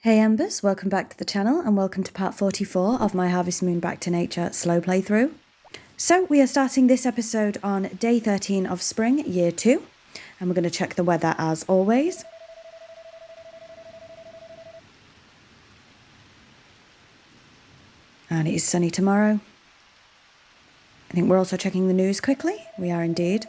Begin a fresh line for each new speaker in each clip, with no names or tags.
Hey Embers, welcome back to the channel and welcome to part 44 of my Harvest Moon Back to Nature slow playthrough. So we are starting this episode on day 13 of spring, year 2, and we're going to check the weather as always. And it is sunny tomorrow. I think we're also checking the news quickly. We are indeed.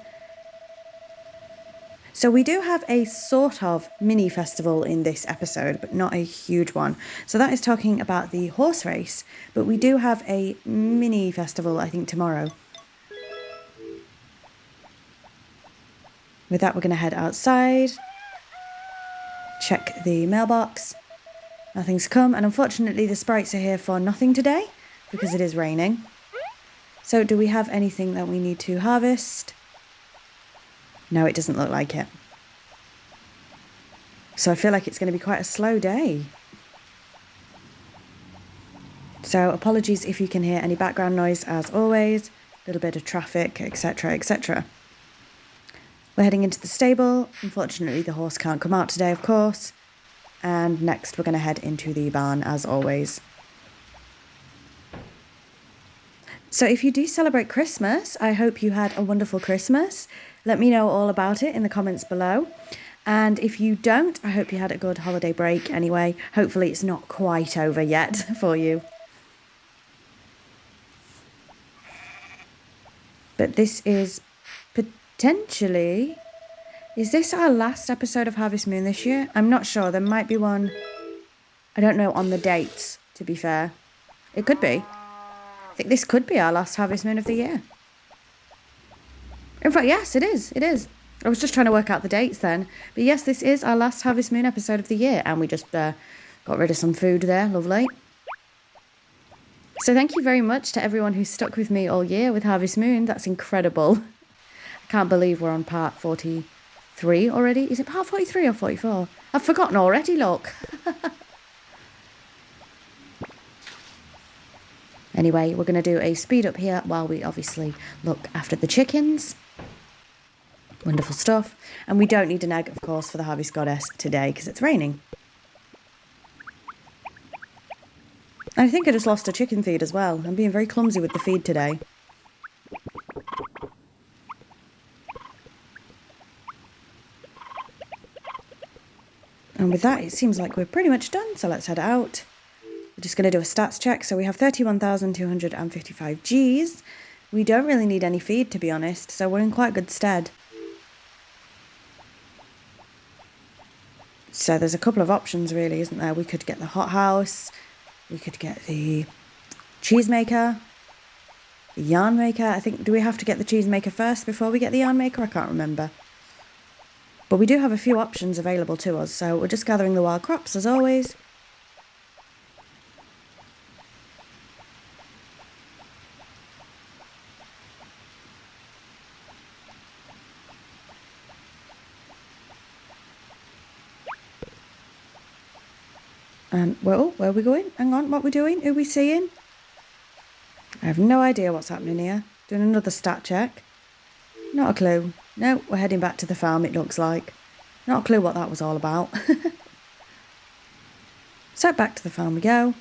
So we do have a sort of mini festival in this episode, but not a huge one. So that is talking about the horse race, but we do have a mini festival, I think, tomorrow. With that, we're going to head outside, check the mailbox. Nothing's come, and unfortunately the sprites are here for nothing today because it is raining. So do we have anything that we need to harvest? No, it doesn't look like it. So I feel like it's going to be quite a slow day. So apologies if you can hear any background noise as always, a little bit of traffic, etc, etc. We're heading into the stable. Unfortunately, the horse can't come out today, of course. And next we're going to head into the barn as always. So if you do celebrate Christmas, I hope you had a wonderful Christmas. Let me know all about it in the comments below. And if you don't, I hope you had a good holiday break anyway. Hopefully it's not quite over yet for you. But this is potentially... Is this our last episode of Harvest Moon this year? I'm not sure. There might be one... I don't know on the dates, to be fair. It could be. I think this could be our last Harvest Moon of the year. In fact, yes, it is. It is. I was just trying to work out the dates then. But yes, this is our last Harvest Moon episode of the year. And we just got rid of some food there. Lovely. So thank you very much to everyone who stuck with me all year with Harvest Moon. That's incredible. I can't believe we're on part 43 already. Is it part 43 or 44? I've forgotten already, look. Anyway, we're going to do a speed up here while we obviously look after the chickens. Wonderful stuff. And we don't need an egg, of course, for the Harvest Goddess today because it's raining. I think I just lost a chicken feed as well. I'm being very clumsy with the feed today. And with that, it seems like we're pretty much done. So let's head out. We're just going to do a stats check. So we have 31,255 Gs. We don't really need any feed, to be honest. So we're in quite good stead. So there's a couple of options really, isn't there? We could get the hothouse. We could get the cheesemaker. The yarn maker. I think, do we have to get the cheesemaker first before we get the yarn maker? I can't remember. But we do have a few options available to us. So we're just gathering the wild crops as always. And, well, where are we going? Hang on, what are we doing? Who are we seeing? I have no idea what's happening here. Doing another stat check. Not a clue. No, we're heading back to the farm, it looks like. Not a clue what that was all about. So back to the farm we go.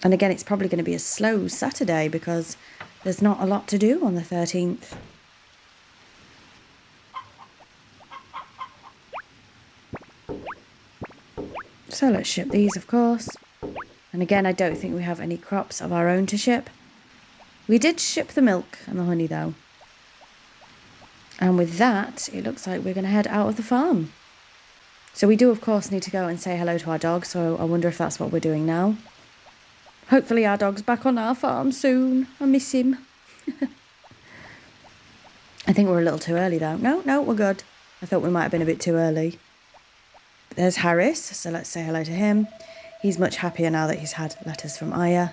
And again, it's probably going to be a slow Saturday because there's not a lot to do on the 13th. So let's ship these, of course. And again, I don't think we have any crops of our own to ship. We did ship the milk and the honey, though. And with that, it looks like we're going to head out of the farm. So we do, of course, need to go and say hello to our dog. So I wonder if that's what we're doing now. Hopefully our dog's back on our farm soon. I miss him. I think we're a little too early, though. No, we're good. I thought we might have been a bit too early. There's Harris, so let's say hello to him. He's much happier now that he's had letters from Aya.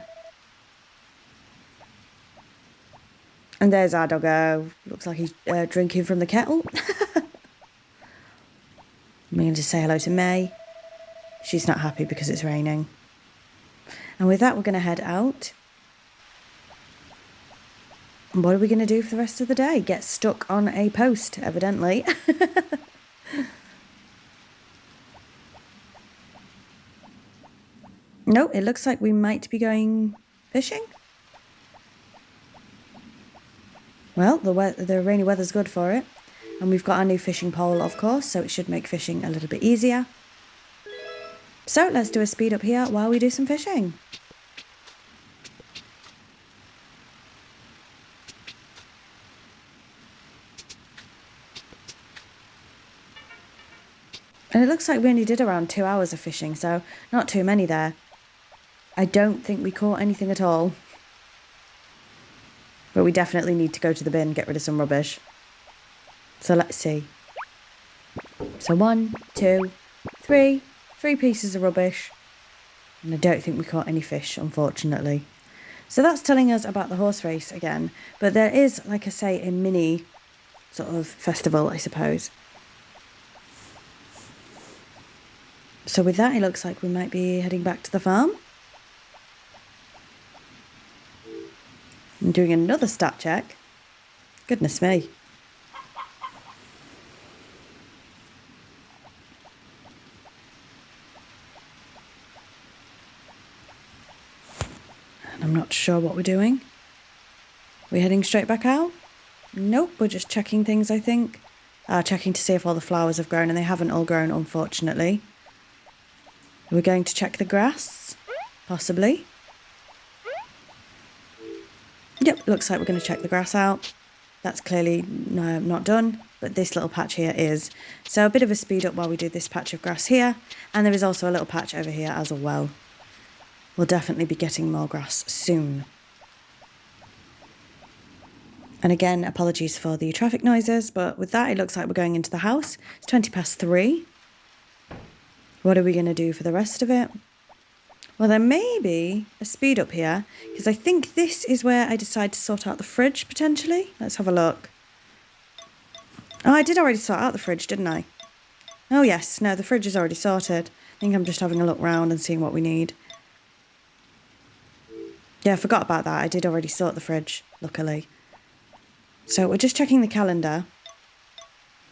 And there's our doggo. Looks like he's drinking from the kettle. I'm going to say hello to May. She's not happy because it's raining. And with that, we're going to head out. And what are we going to do for the rest of the day? Get stuck on a post, evidently. No, it looks like we might be going fishing. Well, the rainy weather's good for it. And we've got our new fishing pole, of course, so it should make fishing a little bit easier. So let's do a speed up here while we do some fishing. And it looks like we only did around 2 hours of fishing, so not too many there. I don't think we caught anything at all. But we definitely need to go to the bin, get rid of some rubbish. So let's see. So 1, 2, 3. 3 pieces of rubbish. And I don't think we caught any fish, unfortunately. So that's telling us about the horse race again. But there is, like I say, a mini sort of festival, I suppose. So with that, it looks like we might be heading back to the farm. I'm doing another stat check. Goodness me. And I'm not sure what we're doing. We're heading straight back out? Nope, we're just checking things, I think. Checking to see if all the flowers have grown, and they haven't all grown, unfortunately. We're going to check the grass, possibly. Yep, looks like we're going to check the grass out. That's clearly not done, but this little patch here is. So a bit of a speed up while we do this patch of grass here, and there is also a little patch over here as well. We'll definitely be getting more grass soon. And again, apologies for the traffic noises, but with that, it looks like we're going into the house. It's 3:20. What are we going to do for the rest of it? Well, there may be a speed up here, because I think this is where I decide to sort out the fridge, potentially. Let's have a look. Oh, I did already sort out the fridge, didn't I? Oh, yes. No, the fridge is already sorted. I think I'm just having a look round and seeing what we need. Yeah, I forgot about that. I did already sort the fridge, luckily. So we're just checking the calendar.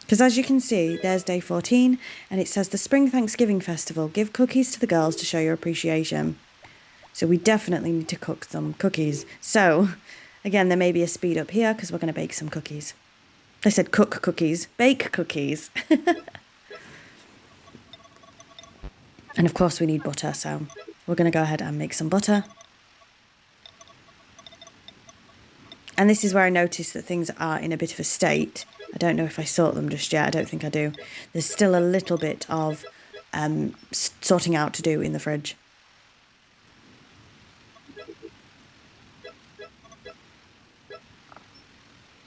Because as you can see, there's day 14, and it says the Spring Thanksgiving Festival. Give cookies to the girls to show your appreciation. So we definitely need to cook some cookies. So, again, there may be a speed up here because we're going to bake some cookies. I said cook cookies. Bake cookies. And of course we need butter, so we're going to go ahead and make some butter. And this is where I noticed that things are in a bit of a state. I don't know if I sort them just yet. I don't think I do. There's still a little bit of sorting out to do in the fridge.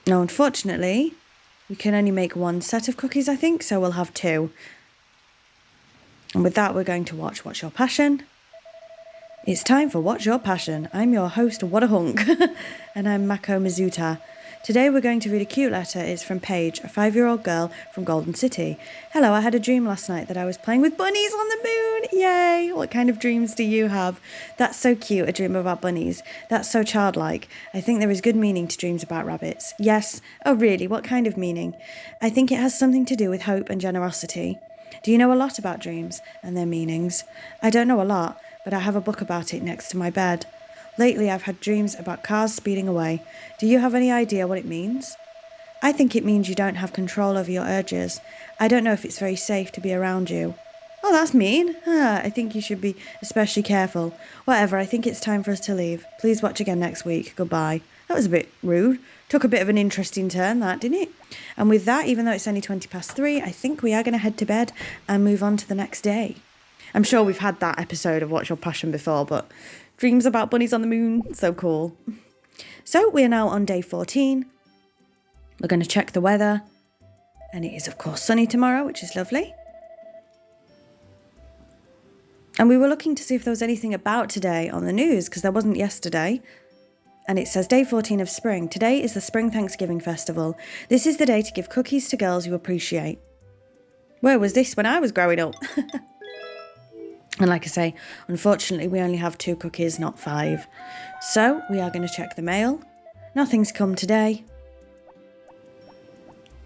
Now, unfortunately, we can only make one set of cookies, I think, so we'll have 2. And with that, we're going to watch What's Your Passion? It's time for What's Your Passion? I'm your host, What a Hunk, and I'm Mako Mizuta. Today we're going to read a cute letter. It's from Paige, a 5-year-old girl from Golden City. Hello, I had a dream last night that I was playing with bunnies on the moon. Yay! What kind of dreams do you have? That's so cute, a dream about bunnies. That's so childlike. I think there is good meaning to dreams about rabbits. Yes. Oh, really? What kind of meaning? I think it has something to do with hope and generosity. Do you know a lot about dreams and their meanings? I don't know a lot, but I have a book about it next to my bed. Lately, I've had dreams about cars speeding away. Do you have any idea what it means? I think it means you don't have control over your urges. I don't know if it's very safe to be around you. Oh, that's mean. I think you should be especially careful. Whatever, I think it's time for us to leave. Please watch again next week. Goodbye. That was a bit rude. Took a bit of an interesting turn, that, didn't it? And with that, even though it's only 3:20, I think we are going to head to bed and move on to the next day. I'm sure we've had that episode of What's Your Passion before, but dreams about bunnies on the moon, so cool. So we are now on day 14. We're going to check the weather. And it is, of course, sunny tomorrow, which is lovely. And we were looking to see if there was anything about today on the news, because there wasn't yesterday. And it says day 14 of spring. Today is the Spring Thanksgiving Festival. This is the day to give cookies to girls you appreciate. Where was this when I was growing up? And like I say, unfortunately, we only have 2 cookies, not 5. So we are going to check the mail. Nothing's come today.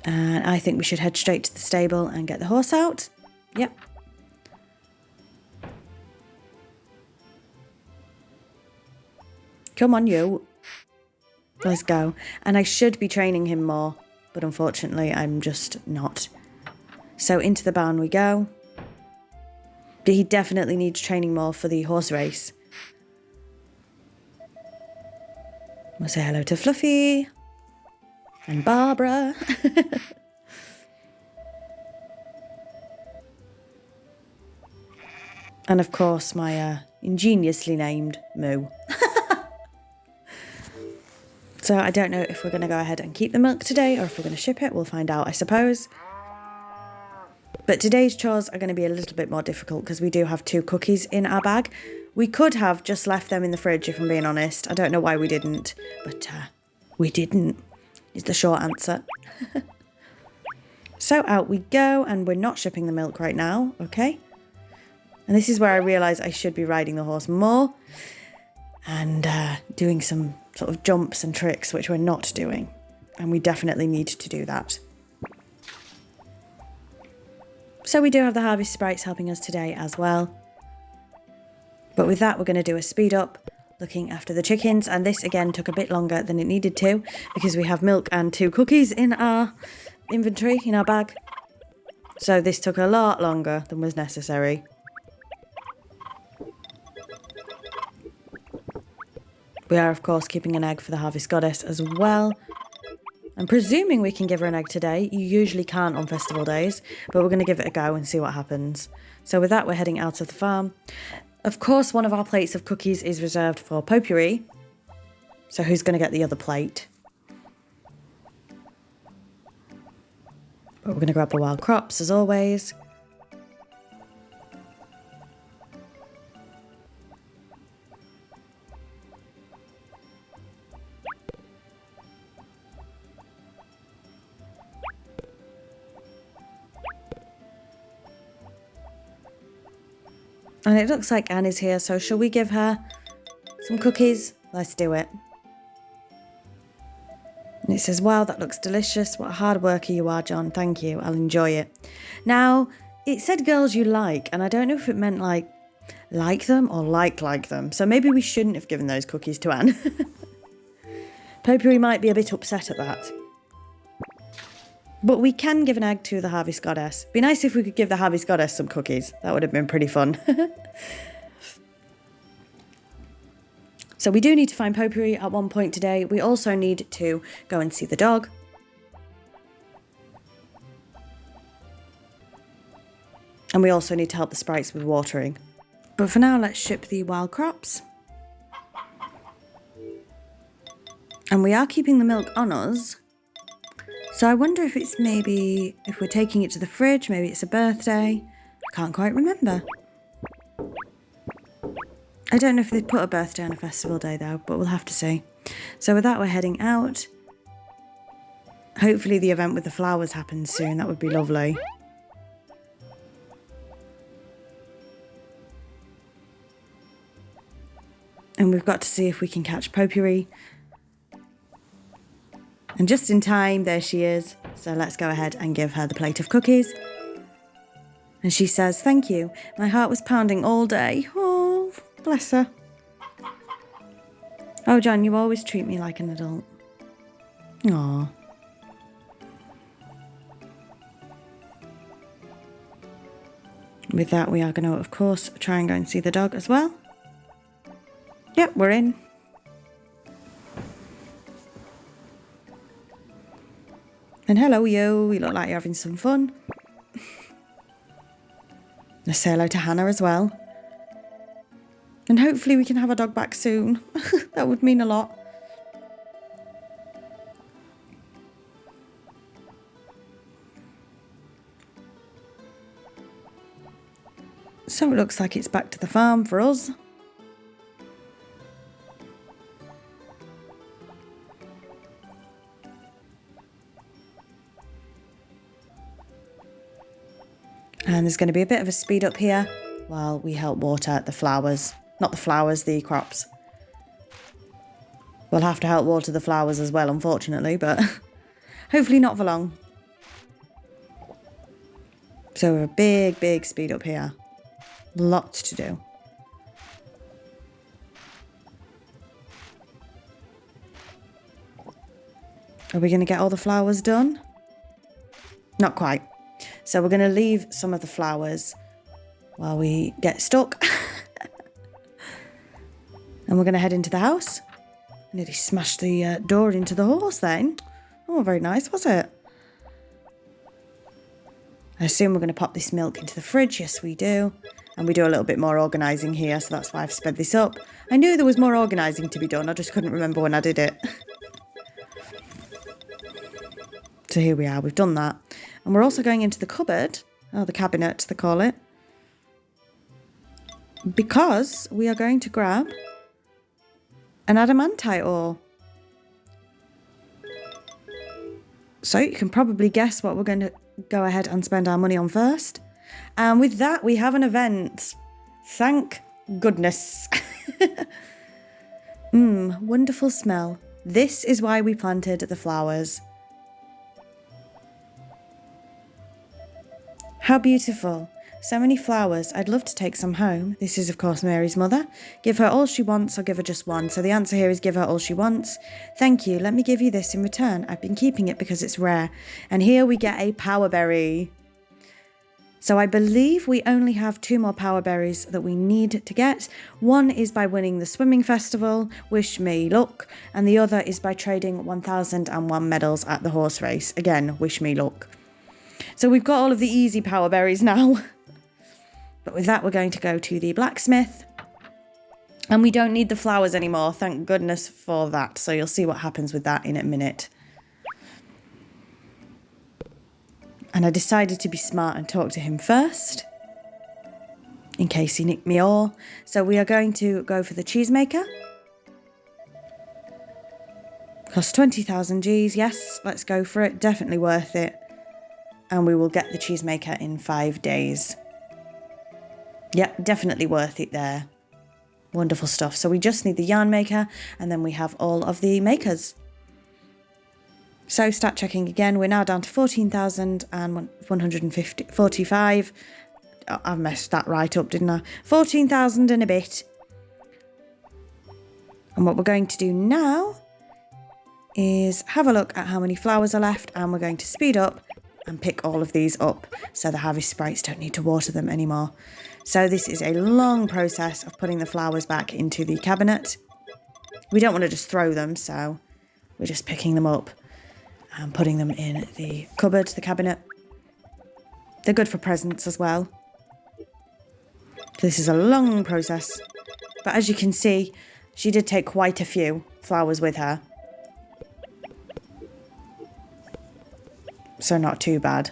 And I think we should head straight to the stable and get the horse out. Yep. Come on, you. Let's go. And I should be training him more, but unfortunately I'm just not. So into the barn we go. But he definitely needs training more for the horse race. We'll say hello to Fluffy and Barbara. And of course my ingeniously named Moo. So I don't know if we're going to go ahead and keep the milk today or if we're going to ship it. We'll find out, I suppose. But today's chores are going to be a little bit more difficult because we do have 2 cookies in our bag. We could have just left them in the fridge, if I'm being honest. I don't know why we didn't, but we didn't, is the short answer. So out we go, and we're not shipping the milk right now, okay? And this is where I realise I should be riding the horse more and doing some sort of jumps and tricks, which we're not doing. And we definitely need to do that. So we do have the harvest sprites helping us today as well. But with that, we're going to do a speed up, looking after the chickens. And this, again, took a bit longer than it needed to because we have milk and 2 cookies in our inventory, in our bag. So this took a lot longer than was necessary. We are, of course, keeping an egg for the harvest goddess as well. I'm presuming we can give her an egg today. You usually can't on festival days, but we're going to give it a go and see what happens. So with that, we're heading out of the farm. Of course, one of our plates of cookies is reserved for Potpourri. So who's going to get the other plate? But we're going to grab the wild crops, as always. And it looks like Anne is here, so shall we give her some cookies? Let's do it. And it says, wow, that looks delicious. What a hard worker you are, John. Thank you. I'll enjoy it. Now, it said girls you like, and I don't know if it meant like them or like them. So maybe we shouldn't have given those cookies to Anne. Potpourri might be a bit upset at that. But we can give an egg to the harvest goddess. Be nice if we could give the harvest goddess some cookies. That would have been pretty fun. So we do need to find Potpourri at one point today. We also need to go and see the dog. And we also need to help the sprites with watering. But for now, let's ship the wild crops. And we are keeping the milk on us. So I wonder if it's maybe, if we're taking it to the fridge, maybe it's a birthday. I can't quite remember. I don't know if they put a birthday on a festival day though, but we'll have to see. So with that, we're heading out. Hopefully the event with the flowers happens soon. That would be lovely. And we've got to see if we can catch Potpourri. And just in time, there she is. So let's go ahead and give her the plate of cookies. And she says, thank you. My heart was pounding all day. Oh, bless her. Oh, John, you always treat me like an adult. Aww. With that, we are going to, of course, try and go and see the dog as well. Yep, we're in. And hello, you. You look like you're having some fun. Let's say hello to Hannah as well. And hopefully we can have our dog back soon. That would mean a lot. So it looks like it's back to the farm for us. And there's going to be a bit of a speed up here while we help water the flowers. Not the flowers, the crops. We'll have to help water the flowers as well, unfortunately, but hopefully not for long. So a big speed up here. Lots to do. Are we going to get all the flowers done? Not quite. So we're going to leave some of the flowers while we get stuck. And we're going to head into the house. I nearly smashed the door into the horse then. Oh, very nice, was it? I assume we're going to pop this milk into the fridge. Yes, we do. And we do a little bit more organising here, so that's why I've sped this up. I knew there was more organising to be done. I just couldn't remember when I did it. So here we are. We've done that. And we're also going into the cupboard. Oh, the cabinet, they call it. Because we are going to grab an adamantite ore. So you can probably guess what we're going to go ahead and spend our money on first. And with that, we have an event. Thank goodness. Wonderful smell. This is why we planted the flowers. How beautiful. So many flowers. I'd love to take some home. This is, of course, Mary's mother. Give her all she wants or give her just one. So the answer here is give her all she wants. Thank you. Let me give you this in return. I've been keeping it because it's rare. And here we get a power berry. So I believe we only have 2 more power berries that we need to get. One is by winning the swimming festival, wish me luck. And the other is by trading 1001 medals at the horse race. Again, wish me luck. So we've got all of the easy power berries now. But with that, we're going to go to the blacksmith. And we don't need the flowers anymore. Thank goodness for that. So you'll see what happens with that in a minute. And I decided to be smart and talk to him first, in case he nicked me ore. So we are going to go for the cheesemaker. Costs 20,000 Gs. Yes, let's go for it. Definitely worth it. And we will get the cheesemaker in 5 days. Yep, definitely worth it there. Wonderful stuff. So we just need the yarn maker, and then we have all of the makers. So stat checking again, we're now down to 14,145. Oh, I've messed that right up, didn't I? 14,000 and a bit. And what we're going to do now is have a look at how many flowers are left, and we're going to speed up and pick all of these up so the harvest sprites don't need to water them anymore. So this is a long process of putting the flowers back into the cabinet. We don't want to just throw them, so we're just picking them up and putting them in the cupboard, the cabinet. They're good for presents as well. This is a long process, but as you can see, she did take quite a few flowers with her. So not too bad.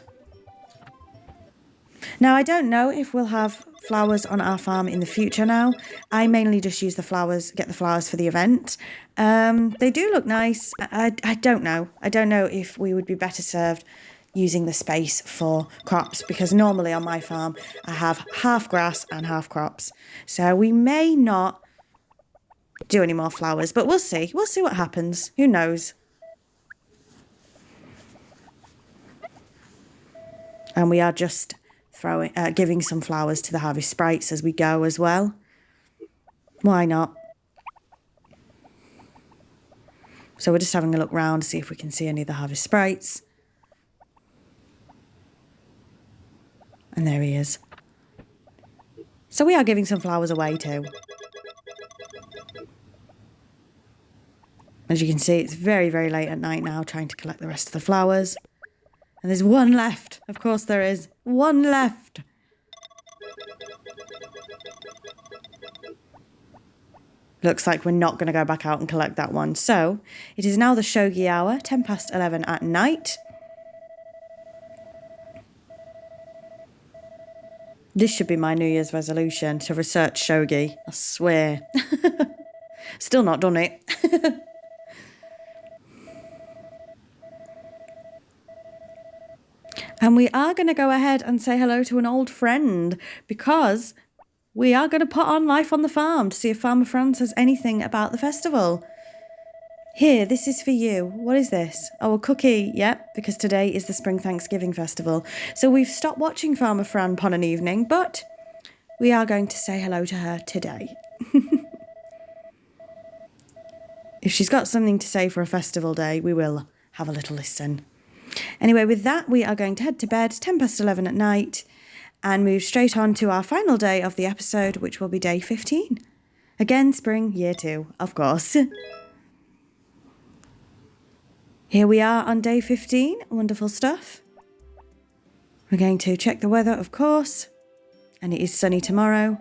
Now, I don't know if we'll have flowers on our farm in the future now. I mainly just use the flowers, get the flowers for the event. They do look nice. I don't know. I don't know if we would be better served using the space for crops, because normally on my farm I have half grass and half crops. So we may not do any more flowers, but we'll see. We'll see what happens. Who knows? And we are just giving some flowers to the harvest sprites as we go as well. Why not? So we're just having a look round to see if we can see any of the harvest sprites. And there he is. So we are giving some flowers away too. As you can see, it's very, very late at night now, trying to collect the rest of the flowers. And there's one left. Of course there is. One left. Looks like we're not going to go back out and collect that one. So, it is now the shogi hour, 10 past 11 at night. This should be my New Year's resolution, to research shogi. I swear. Still not done it. And we are going to go ahead and say hello to an old friend, because we are going to put on Life on the Farm to see if Farmer Fran says anything about the festival. Here, this is for you. What is this? Oh, a cookie. Yep, because today is the Spring Thanksgiving Festival. So we've stopped watching Farmer Fran upon an evening, but we are going to say hello to her today. If she's got something to say for a festival day, we will have a little listen. Anyway, with that, we are going to head to bed 11:10 at night and move straight on to our final day of the episode, which will be day 15. Again, spring, year 2, of course. Here we are on day 15. Wonderful stuff. We're going to check the weather, of course, and it is sunny tomorrow.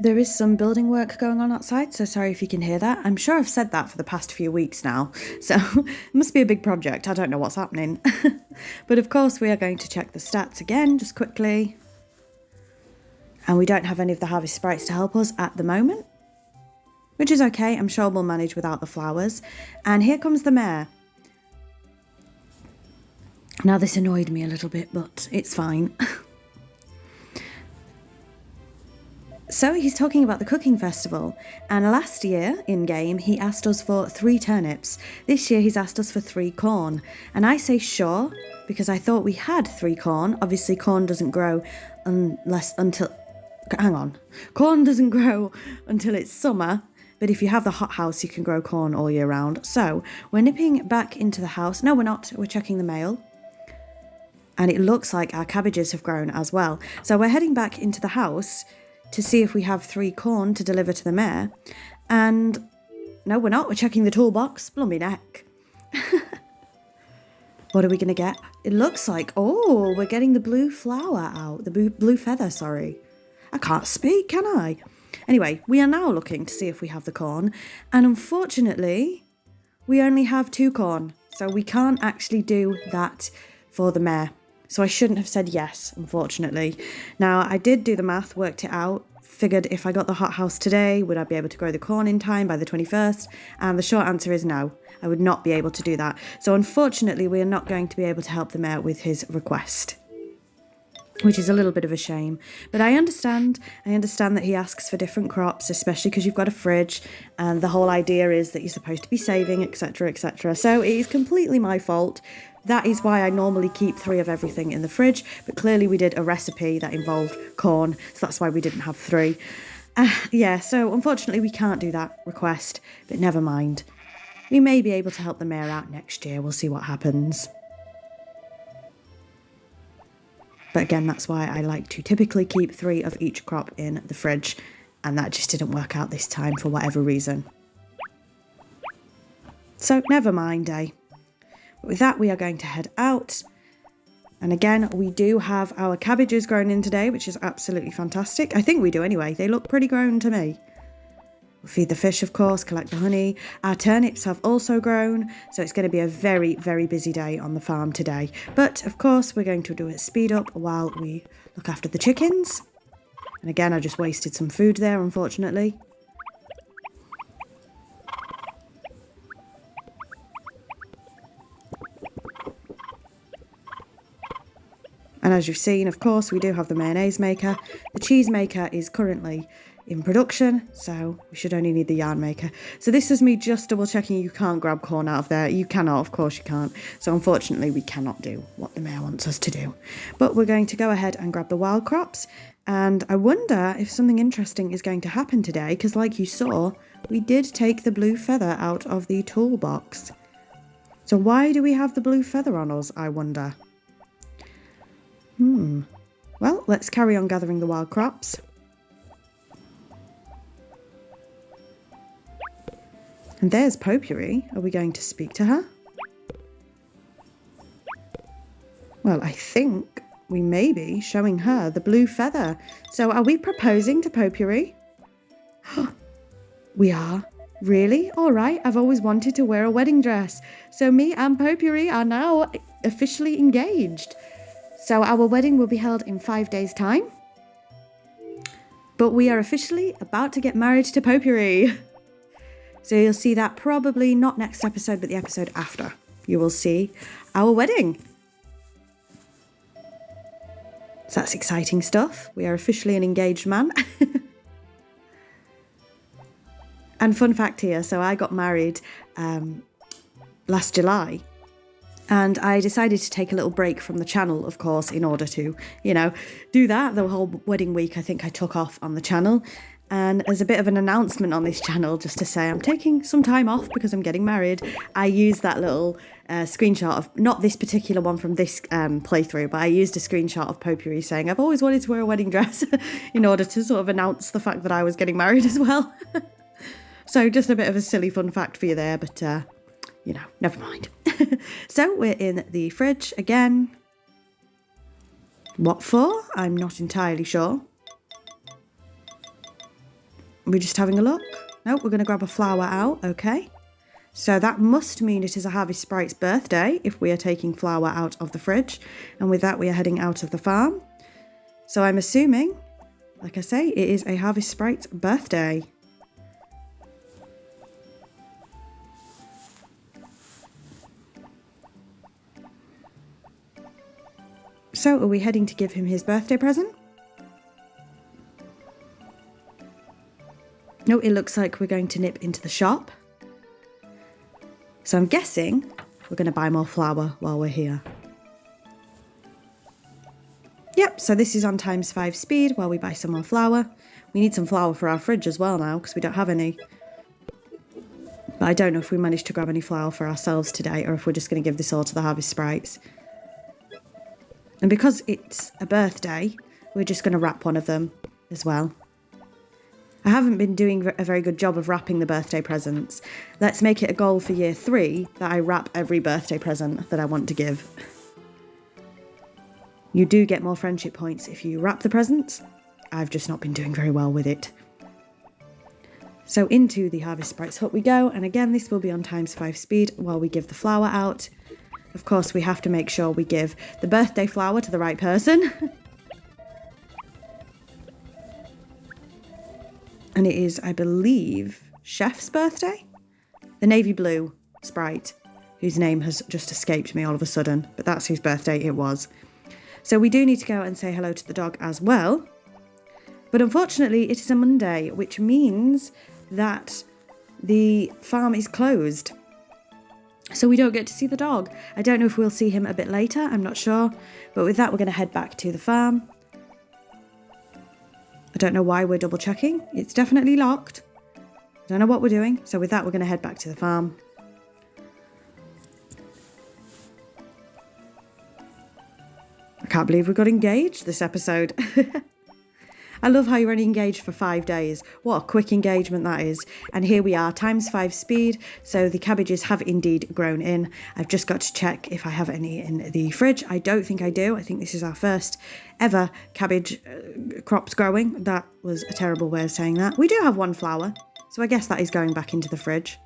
There is some building work going on outside, so sorry if you can hear that. I'm sure I've said that for the past few weeks now, so it must be a big project. I don't know what's happening. But of course, we are going to check the stats again, just quickly. And we don't have any of the harvest sprites to help us at the moment, which is okay. I'm sure we'll manage without the flowers. And here comes the mayor. Now, this annoyed me a little bit, but it's fine. So he's talking about the cooking festival, and last year, in-game, he asked us for 3 turnips. This year, he's asked us for 3 corn. And I say sure, because I thought we had 3 corn. Obviously, corn doesn't grow Corn doesn't grow until it's summer, but if you have the hothouse, you can grow corn all year round. So we're nipping back into the house. No, we're not. We're checking the mail. And it looks like our cabbages have grown as well. So we're heading back into the house to see if we have 3 corn to deliver to the mayor. And no, we're not. We're checking the toolbox. Blummy neck. What are we going to get? It looks like, oh, we're getting the blue flower out. The blue feather, sorry. I can't speak, can I? Anyway, we are now looking to see if we have the corn. And unfortunately, we only have 2 corn. So we can't actually do that for the mayor. So I shouldn't have said yes, unfortunately. Now, I did do the math, worked it out, figured if I got the hothouse today, would I be able to grow the corn in time by the 21st? And the short answer is no, I would not be able to do that. So unfortunately, we are not going to be able to help the mayor with his request, which is a little bit of a shame. But I understand that he asks for different crops, especially because you've got a fridge, and the whole idea is that you're supposed to be saving, etc., etc. So it is completely my fault. That is why I normally keep 3 of everything in the fridge, but clearly we did a recipe that involved corn, so that's why we didn't have 3. So unfortunately we can't do that request, but never mind. We may be able to help the mayor out next year. We'll see what happens. But again, that's why I like to typically keep 3 of each crop in the fridge, and that just didn't work out this time for whatever reason. So never mind, eh? But with that, we are going to head out. And again, we do have our cabbages grown in today, which is absolutely fantastic. I think we do anyway. They look pretty grown to me. We'll feed the fish, of course, collect the honey. Our turnips have also grown, so it's going to be a very, very busy day on the farm today. But, of course, we're going to do it speed up while we look after the chickens. And again, I just wasted some food there, unfortunately. And as you've seen, of course, we do have the mayonnaise maker. The cheese maker is currently in production, so we should only need the yarn maker. So this is me just double checking you can't grab corn out of there. You cannot, of course you can't. So unfortunately, we cannot do what the mayor wants us to do. But we're going to go ahead and grab the wild crops. And I wonder if something interesting is going to happen today, because like you saw, we did take the blue feather out of the toolbox. So why do we have the blue feather on us, I wonder? Well, let's carry on gathering the wild crops. And there's Potpourri. Are we going to speak to her? Well, I think we may be showing her the blue feather. So are we proposing to Potpourri? We are. Really? All right. I've always wanted to wear a wedding dress. So me and Potpourri are now officially engaged. So our wedding will be held in 5 days' time. But we are officially about to get married to Potpourri. So you'll see that probably not next episode, but the episode after. You will see our wedding. So that's exciting stuff. We are officially an engaged man. And fun fact here, so I got married last July. And I decided to take a little break from the channel, of course, in order to, do that. The whole wedding week, I think I took off on the channel. And as a bit of an announcement on this channel, just to say I'm taking some time off because I'm getting married, I used that little screenshot of, not this particular one from this playthrough, but I used a screenshot of Potpourri saying I've always wanted to wear a wedding dress in order to sort of announce the fact that I was getting married as well. So just a bit of a silly fun fact for you there, but you know, never mind. So we're in the fridge again. What for? I'm not entirely sure. We're just having a look. Nope, we're going to grab a flower out. Okay. So that must mean it is a Harvest Sprite's birthday if we are taking flour out of the fridge. And with that, we are heading out of the farm. So I'm assuming, like I say, it is a Harvest Sprite's birthday. So are we heading to give him his birthday present? No, it looks like we're going to nip into the shop. So I'm guessing we're going to buy more flour while we're here. Yep, so this is on ×5 speed while we buy some more flour. We need some flour for our fridge as well now because we don't have any. But I don't know if we managed to grab any flour for ourselves today or if we're just going to give this all to the Harvest Sprites. And because it's a birthday, we're just going to wrap one of them as well. I haven't been doing a very good job of wrapping the birthday presents. Let's make it a goal for year 3 that I wrap every birthday present that I want to give. You do get more friendship points if you wrap the presents. I've just not been doing very well with it. So into the Harvest Sprites hut we go, and again this will be on ×5 speed while we give the flour out. Of course we have to make sure we give the birthday flour to the right person. And it is, I believe, Chef's birthday? The navy blue sprite, whose name has just escaped me all of a sudden, but that's whose birthday it was. So we do need to go and say hello to the dog as well. But unfortunately, it is a Monday, which means that the farm is closed. So we don't get to see the dog. I don't know if we'll see him a bit later, I'm not sure. But with that, we're going to head back to the farm. I don't know why we're double checking. It's definitely locked. I don't know what we're doing. So with that, we're going to head back to the farm. I can't believe we got engaged this episode. I love how you're only engaged for 5 days. What a quick engagement that is. And here we are, ×5 speed. So the cabbages have indeed grown in. I've just got to check if I have any in the fridge. I don't think I do. I think this is our first ever cabbage crops growing. That was a terrible way of saying that. We do have one flower, so I guess that is going back into the fridge.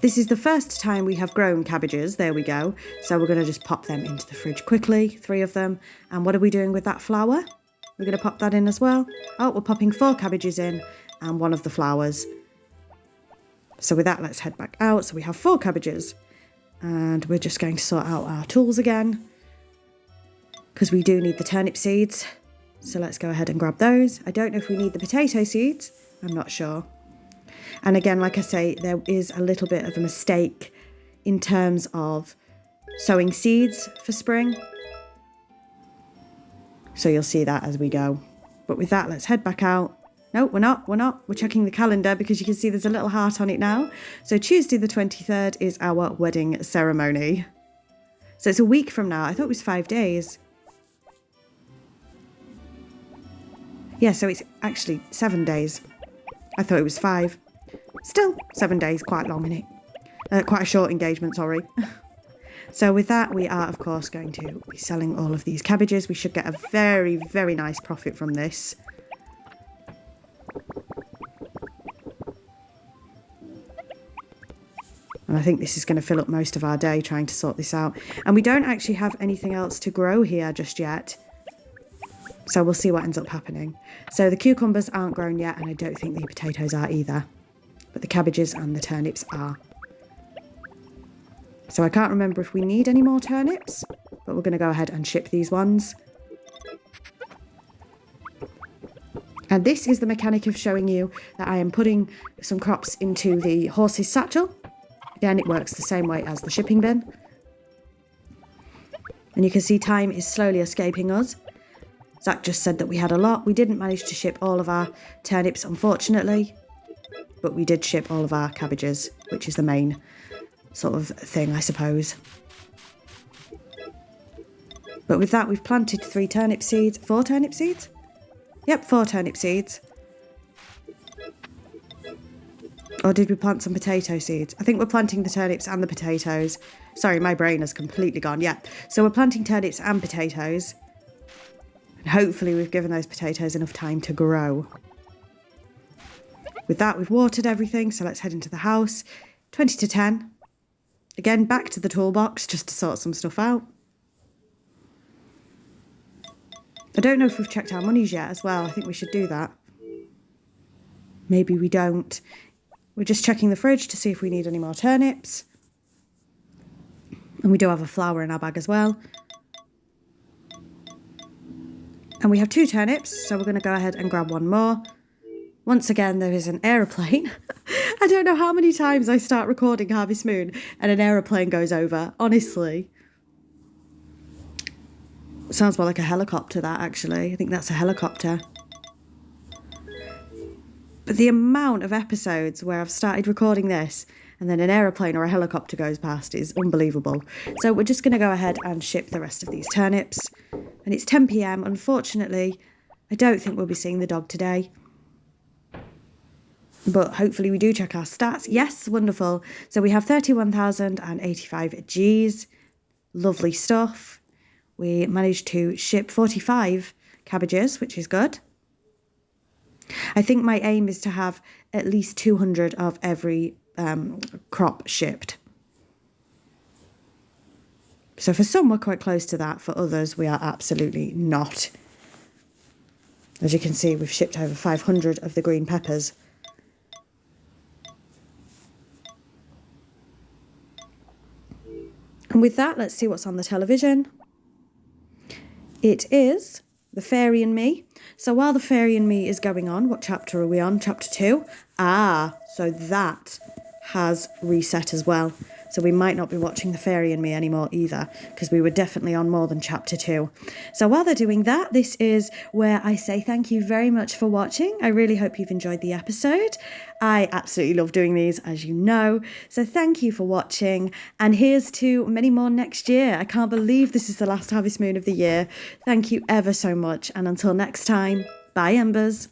This is the first time we have grown cabbages. There we go. So we're going to just pop them into the fridge quickly, 3 of them. And what are we doing with that flour? We're going to pop that in as well. Oh, we're popping 4 cabbages in and 1 of the flowers. So with that, let's head back out. So we have 4 cabbages. And we're just going to sort out our tools again, because we do need the turnip seeds. So let's go ahead and grab those. I don't know if we need the potato seeds. I'm not sure. And again, like I say, there is a little bit of a mistake in terms of sowing seeds for spring. So you'll see that as we go. But with that, let's head back out. No, we're not. We're checking the calendar because you can see there's a little heart on it now. So Tuesday the 23rd is our wedding ceremony. So it's a week from now. I thought it was 5 days. Yeah, so it's actually 7 days. I thought it was 5. Still, 7 days, quite long, isn't it? Quite a short engagement, sorry. So with that, we are, of course, going to be selling all of these cabbages. We should get a very, very nice profit from this. And I think this is going to fill up most of our day trying to sort this out. And we don't actually have anything else to grow here just yet. So we'll see what ends up happening. So the cucumbers aren't grown yet, and I don't think the potatoes are either. But the cabbages and the turnips are. So I can't remember if we need any more turnips, but we're going to go ahead and ship these ones. And this is the mechanic of showing you that I am putting some crops into the horse's satchel. Again, it works the same way as the shipping bin. And you can see time is slowly escaping us. Zach just said that we had a lot. We didn't manage to ship all of our turnips, unfortunately, but we did ship all of our cabbages, which is the main sort of thing, I suppose. But with that, we've planted 4 turnip seeds. Yep, 4 turnip seeds. Or did we plant some potato seeds? I think we're planting the turnips and the potatoes. Sorry, my brain has completely gone. Yeah, so we're planting turnips and potatoes. And hopefully we've given those potatoes enough time to grow. With that, we've watered everything, so let's head into the house. 20 to 10. Again, back to the toolbox just to sort some stuff out. I don't know if we've checked our monies yet as well. I think we should do that. Maybe we don't. We're just checking the fridge to see if we need any more turnips. And we do have a flour in our bag as well. And we have 2 turnips, so we're going to go ahead and grab one more. Once again, there is an aeroplane. I don't know how many times I start recording Harvest Moon and an aeroplane goes over, honestly. Sounds more like a helicopter, that, actually. I think that's a helicopter. But the amount of episodes where I've started recording this and then an aeroplane or a helicopter goes past is unbelievable. So we're just going to go ahead and ship the rest of these turnips. And it's 10 p.m. Unfortunately, I don't think we'll be seeing the dog today. But hopefully we do check our stats. Yes, wonderful. So we have 31,085 Gs. Lovely stuff. We managed to ship 45 cabbages, which is good. I think my aim is to have at least 200 of every crop shipped. So for some, we're quite close to that. For others, we are absolutely not. As you can see, we've shipped over 500 of the green peppers. And with that, let's see what's on the television. It is The Fairy and Me. So while The Fairy and Me is going on, what chapter are we on? Chapter 2? So that has reset as well. So we might not be watching The Fairy and Me anymore either, because we were definitely on more than chapter 2. So while they're doing that, this is where I say thank you very much for watching. I really hope you've enjoyed the episode. I absolutely love doing these, as you know. So thank you for watching. And here's to many more next year. I can't believe this is the last Harvest Moon of the year. Thank you ever so much. And until next time, bye, Embers.